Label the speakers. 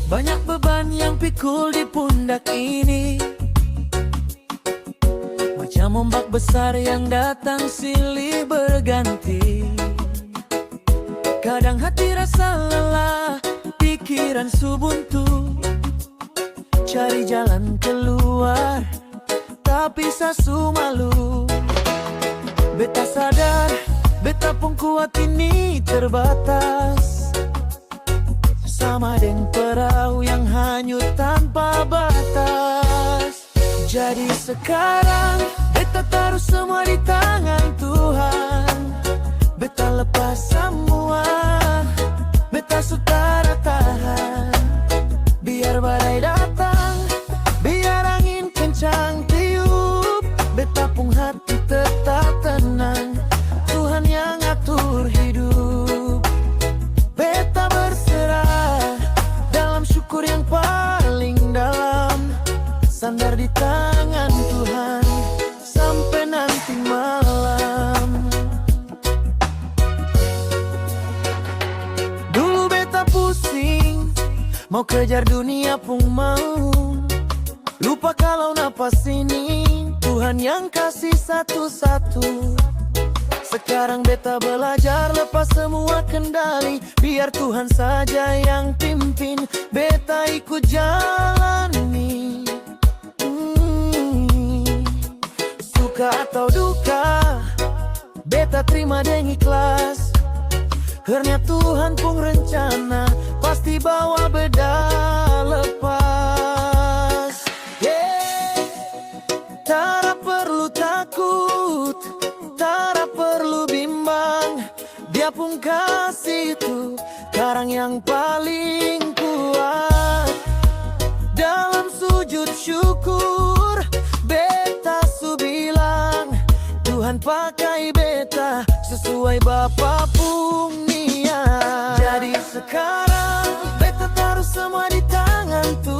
Speaker 1: Banyak beban yang pikul di pundak ini, macam ombak besar yang datang silih berganti. Kadang hati rasa lelah, pikiran subuntu, cari jalan keluar, tapi sasu malu. Beta sadar, beta pun kuat ini terbatas, sama dengan perahu yang hanyut tanpa batas. Jadi sekarang beta taruh semua di tangan Tuhan. Beta lepas semua, beta sutara tahan. Biar badai datang, biar angin kencang tiup, beta pun hati tetap tenang. Tuhan yang atur hidup. Beta berserah dalam syukur yang paling dalam, sandar di tangan Tuhan sampai nanti malam. Dulu beta pusing, mau kejar dunia pun mau, lupa kalau napas ini Tuhan yang kasih satu-satu. Sekarang beta belajar lepas semua kendali, biar Tuhan saja yang pimpin, beta ikut jalani. Suka atau duka, beta terima dengan ikhlas, karena Tuhan pun rencana pasti bawa beda lepas. Tara perlu takut, tara perlu bimbang, dia pun kasih itu karang yang paling kuat. Dalam sujud syukur, beta su bilang, Tuhan pakai beta sesuai Bapa pun niat. Jadi sekarang beta taruh semua di tangan Tuhan.